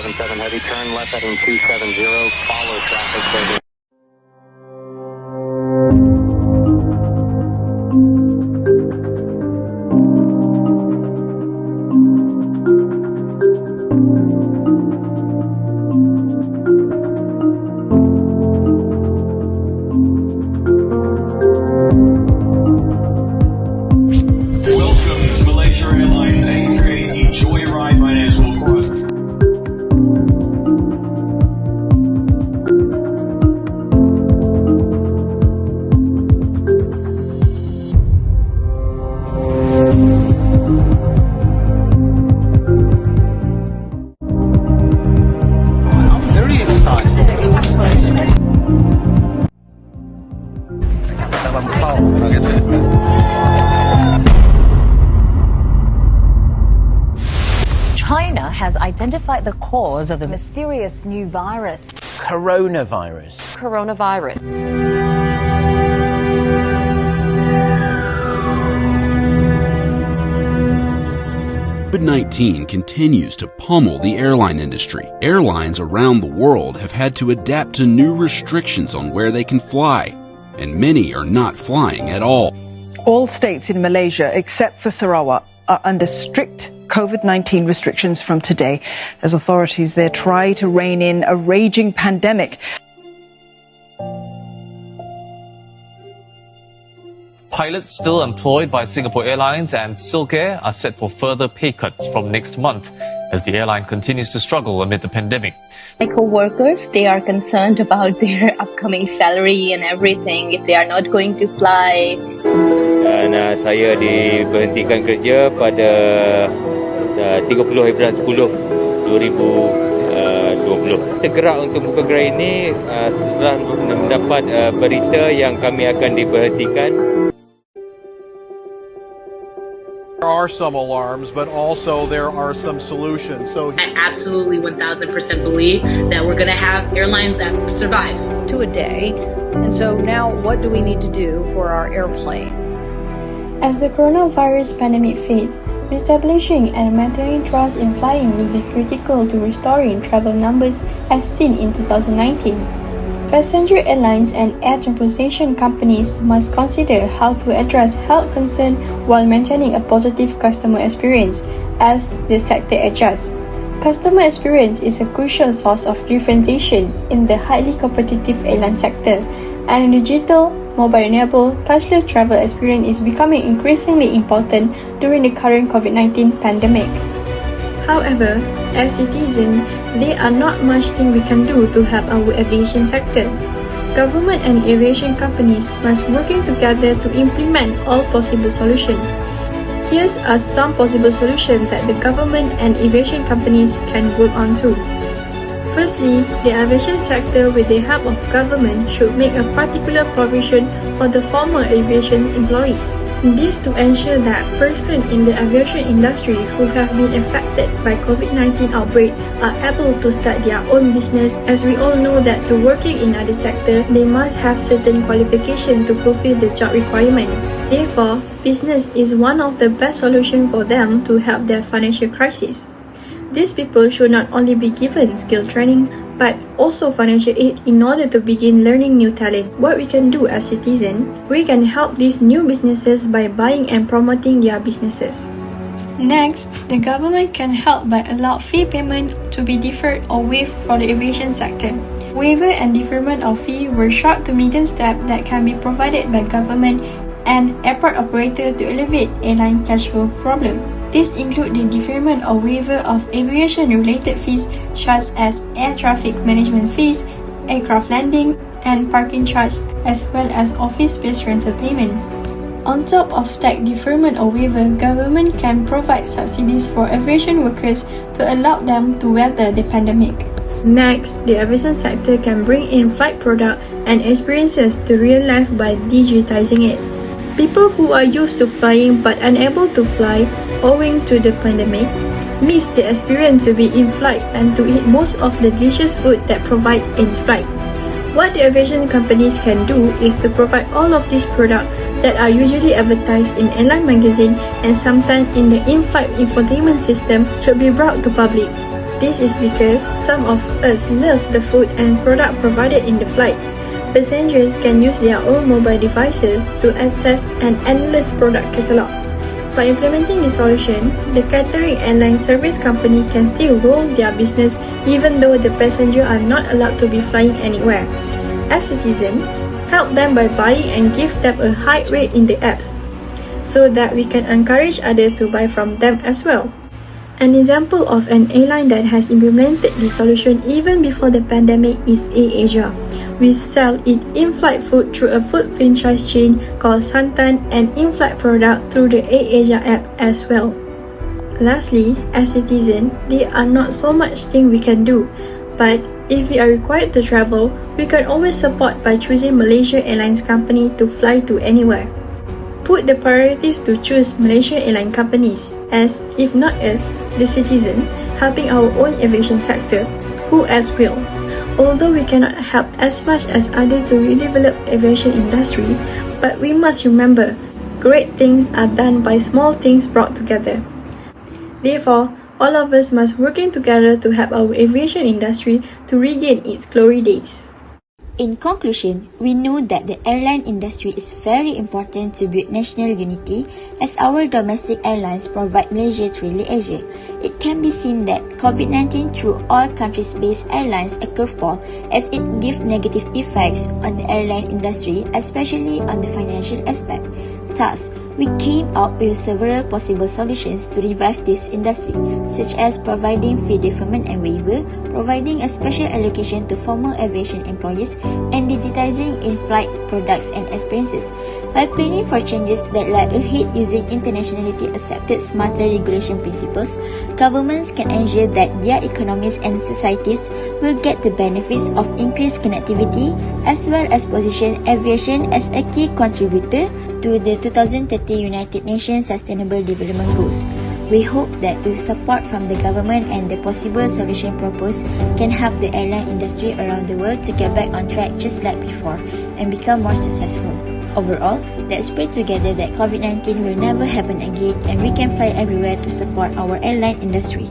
277 heavy, turn left heading 270, follow traffic. Welcome to Malaysia Airlines A380 Joyride. My name is Malek. I'm very excited. Dalam besar orang kata. China has identified the cause of the mysterious new virus. Coronavirus. Coronavirus. COVID-19 continues to pummel the airline industry. Airlines around the world have had to adapt to new restrictions on where they can fly, and many are not flying at all. All states in Malaysia, except for Sarawak, are under strict COVID-19 restrictions from today, as authorities there try to rein in a raging pandemic. Pilots still employed by Singapore Airlines and Silk Air are set for further pay cuts from next month as the airline continues to struggle amid the pandemic. My co-workers, they are concerned about their upcoming salary and everything if they are not going to fly. Dan saya diberhentikan kerja pada 30 April 10 2020. Tergerak untuk buka gerai ini setelah mendapat berita yang kami akan diberhentikan. There are some alarms, but also there are some solutions. So I absolutely 1000% believe that we're going to have airlines that survive. To a day. And so now what do we need to do for our airplane? As the coronavirus pandemic fades, reestablishing and maintaining trust in flying will be critical to restoring travel numbers as seen in 2019. Passenger airlines and air transportation companies must consider how to address health concerns while maintaining a positive customer experience as the sector adjusts. Customer experience is a crucial source of differentiation in the highly competitive airline sector, and a digital, mobile-enabled, touchless travel experience is becoming increasingly important during the current COVID-19 pandemic. However, as citizens, there are not much thing we can do to help our aviation sector. Government and aviation companies must working together to implement all possible solutions. Here's are some possible solutions that the government and aviation companies can work on too. Firstly, the aviation sector with the help of government should make a particular provision for the former aviation employees. This to ensure that persons in the aviation industry who have been affected by COVID-19 outbreak are able to start their own business, as we all know that to working in other sector, they must have certain qualification to fulfill the job requirement. Therefore, business is one of the best solutions for them to help their financial crisis. These people should not only be given skill trainings, but also financial aid in order to begin learning new talent. What we can do as citizens, we can help these new businesses by buying and promoting their businesses. Next, the government can help by allow fee payment to be deferred or waived for the aviation sector. Waiver and deferment of fee were short to medium steps that can be provided by government and airport operator to alleviate airline cash flow problem. These include the deferment or waiver of aviation-related fees such as air traffic management fees, aircraft landing and parking charge, as well as office space rental payment. On top of tax deferment or waiver, government can provide subsidies for aviation workers to allow them to weather the pandemic. Next, the aviation sector can bring in flight product and experiences to real life by digitizing it. People who are used to flying but unable to fly owing to the pandemic miss the experience to be in flight and to eat most of the delicious food that provide in flight. What the aviation companies can do is to provide all of these products that are usually advertised in airline magazine and sometimes in the in-flight infotainment system should be brought to public. This is because some of us love the food and product provided in the flight. Passengers can use their own mobile devices to access an endless product catalog. By implementing this solution, the catering airline service company can still roll their business even though the passengers are not allowed to be flying anywhere. As citizens, help them by buying and give them a high rate in the apps, so that we can encourage others to buy from them as well. An example of an airline that has implemented this solution even before the pandemic is AirAsia. We sell it in-flight food through a food franchise chain called Santan and in-flight product through the AirAsia app as well. Lastly, as citizens, there are not so much things we can do, but if we are required to travel, we can always support by choosing Malaysia Airlines company to fly to anywhere. Put the priorities to choose Malaysian airline companies, as if not us, the citizen, helping our own aviation sector, who else will? Although we cannot help as much as others to redevelop aviation industry, but we must remember, great things are done by small things brought together. Therefore, all of us must working together to help our aviation industry to regain its glory days. In conclusion, we know that the airline industry is very important to build national unity as our domestic airlines provide Malaysia through Asia. It can be seen that COVID-19 threw all countries-based airlines a curveball as it gave negative effects on the airline industry, especially on the financial aspect. Thus, we came up with several possible solutions to revive this industry, such as providing fee deferment and waiver, providing a special allocation to former aviation employees, and digitizing in-flight products and experiences. By planning for changes that lie ahead using internationally accepted smarter regulation principles, governments can ensure that their economies and societies will get the benefits of increased connectivity, as well as position aviation as a key contributor to the 2030 United Nations Sustainable Development Goals. We hope that with support from the government and the possible solution proposed can help the airline industry around the world to get back on track just like before and become more successful. Overall, let's pray together that COVID-19 will never happen again and we can fly everywhere to support our airline industry.